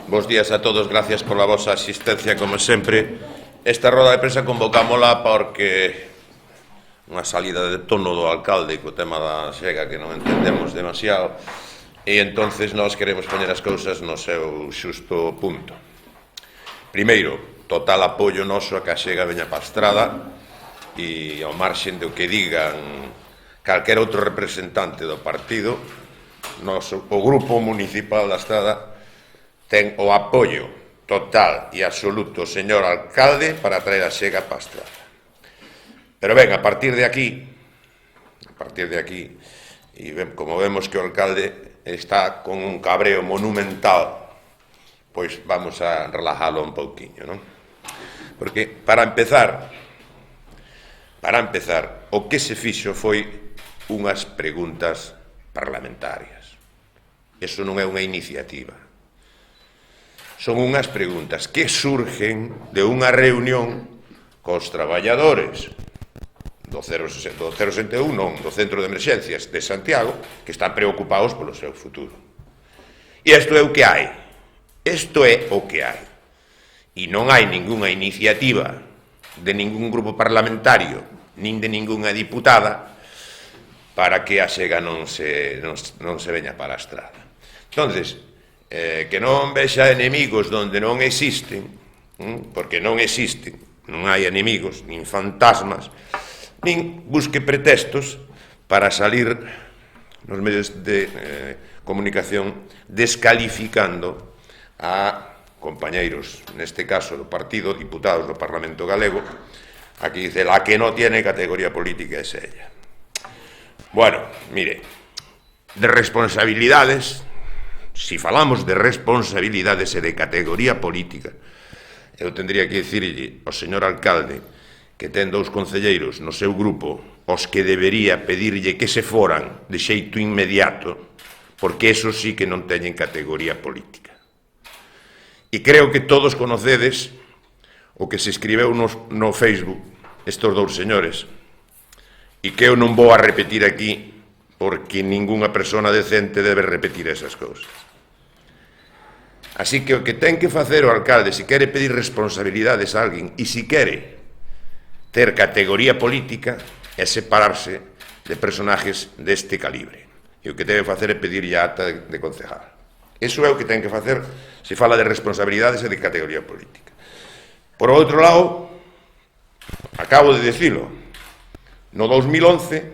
Bos días a todos, gracias pola vosa asistencia, como sempre. Esta roda de prensa convocámola porque unha salida de tono do alcalde co tema da xega que non entendemos demasiado e entonces nós queremos poñer as cousas no seu xusto punto. Primeiro, total apoio noso a que a xega veña pa Estrada e ao marxen do que digan calquer outro representante do partido, o grupo municipal da Estrada ten o apoio total e absoluto, señor alcalde, para traer a xega pa Estrada. Pero ben, a partir de aquí, e como vemos que o alcalde está con un cabreo monumental, pois vamos a relajalo un pouquiño, non? Porque, para empezar, o que se fixo foi unhas preguntas parlamentarias. Eso non é unha iniciativa. Son unhas preguntas que surgen de unha reunión cos traballadores do 061, non, do Centro de Emerxencias de Santiago, que están preocupados polo seu futuro. E isto é o que hai. Isto é o que hai. E non hai ningunha iniciativa de ningún grupo parlamentario, nin de ningunha diputada, para que a xega non se veña para a Estrada. Entonces, que non vexa enemigos donde non existen, porque non existen, non hai enemigos, nin fantasmas, nin busque pretextos para salir nos medios de comunicación descalificando a compañeiros, neste caso do partido, diputados do Parlamento Galego, aquí dice, la que non tiene categoría política es ella. Bueno, mire, de responsabilidades, si falamos de responsabilidades e de categoría política, eu tendría que dicirlle ao señor alcalde que ten dous concelleiros no seu grupo os que debería pedirlle que se foran de xeito inmediato, porque eso sí que non teñen categoría política. E creo que todos conocedes o que se escribeu no Facebook estes dous señores, e que eu non vou a repetir aquí porque ningunha persona decente debe repetir esas cousas. Así que o que ten que facer o alcalde, se quere pedir responsabilidades a alguén e se quere ter categoría política, é separarse de personajes deste calibre. E o que debe facer é pedirlle a ata de concejal. Iso é o que ten que facer se fala de responsabilidades e de categoría política. Por outro lado, acabo de dicilo, no 2011,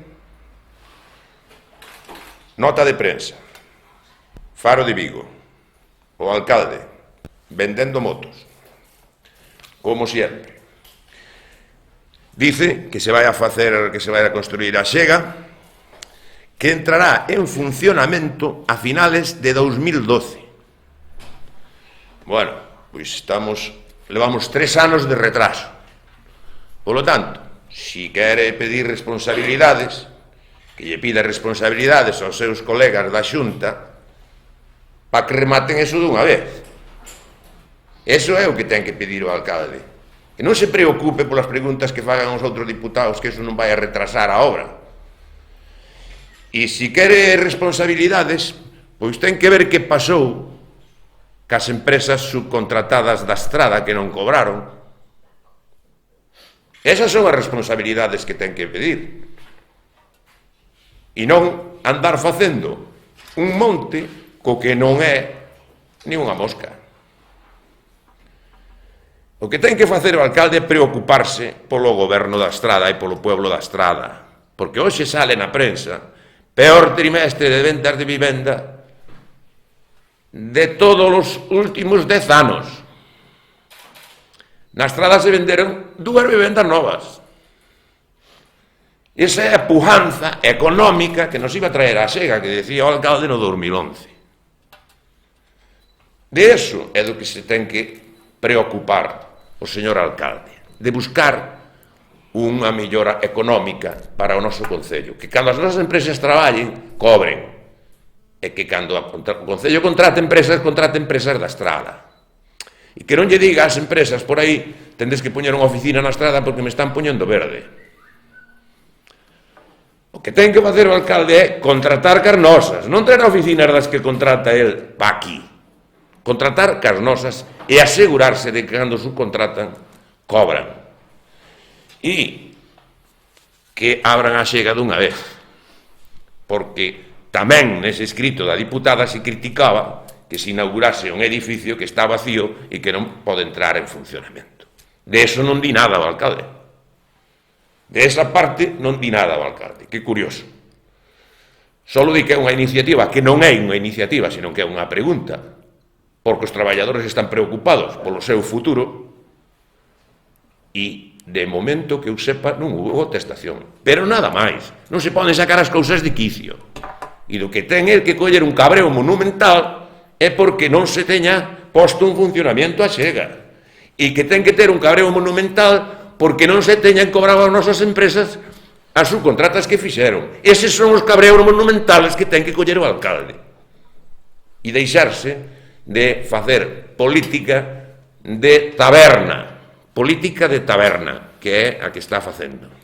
nota de prensa, Faro de Vigo, o alcalde vendendo motos, como sempre. Dice que se vai a construir a xega, que entrará en funcionamento a finales de 2012. Bueno, pois levamos 3 anos de retraso. Polo tanto, si quere pedir responsabilidades, que lle pida responsabilidades aos seus colegas da Xunta, para que rematen eso dunha vez. Eso é o que ten que pedir o alcalde. Que non se preocupe polas preguntas que fagan os outros diputados, que eso non vai a retrasar a obra. E se quere responsabilidades, pois ten que ver que pasou cas empresas subcontratadas da Estrada que non cobraron. Esas son as responsabilidades que ten que pedir. E non andar facendo un monte co que non é ni unha mosca. O que ten que facer o alcalde é preocuparse polo goberno da Estrada e polo pueblo da Estrada, porque hoxe sale na prensa peor trimestre de ventas de vivenda de todos os últimos 10 anos. Na Estrada se venderon 2 vivendas novas. Esa é a pujanza económica que nos iba a traer a xega, que decía o alcalde no 2011. De eso é do que se ten que preocupar o señor alcalde, de buscar unha mellora económica para o noso concello, que cando as nosas empresas traballen, cobren, e que cando o concello contrate empresas da Estrada. E que non lle diga ás empresas por aí, tendes que poñer unha oficina na Estrada porque me están poñendo verde. O que ten que facer o alcalde é contratar carnosas, non traer oficinas das que contrata el pa aquí. contratar cas nosas e asegurarse de que cando subcontratan cobran. E que abran a xega dunha vez, porque tamén nese escrito da diputada se criticaba que se inaugurase un edificio que está vacío e que non pode entrar en funcionamento. De eso non di nada o alcalde. De esa parte non di nada o alcalde. Que curioso. Só di que é unha iniciativa que non é unha iniciativa, sino que é unha pregunta, porque os traballadores están preocupados polo seu futuro e, de momento, que eu sepa, non houve contestación. Pero nada máis. Non se poden sacar as cousas de quicio. E do que ten el que coller un cabreo monumental é porque non se teña posto un funcionamiento a xega. E que ten que ter un cabreo monumental porque non se teñan cobrado as nosas empresas as subcontratas que fixeron. Eses son os cabreos monumentales que ten que coller o alcalde. E deixarse de facer política de taberna, que é a que está facendo.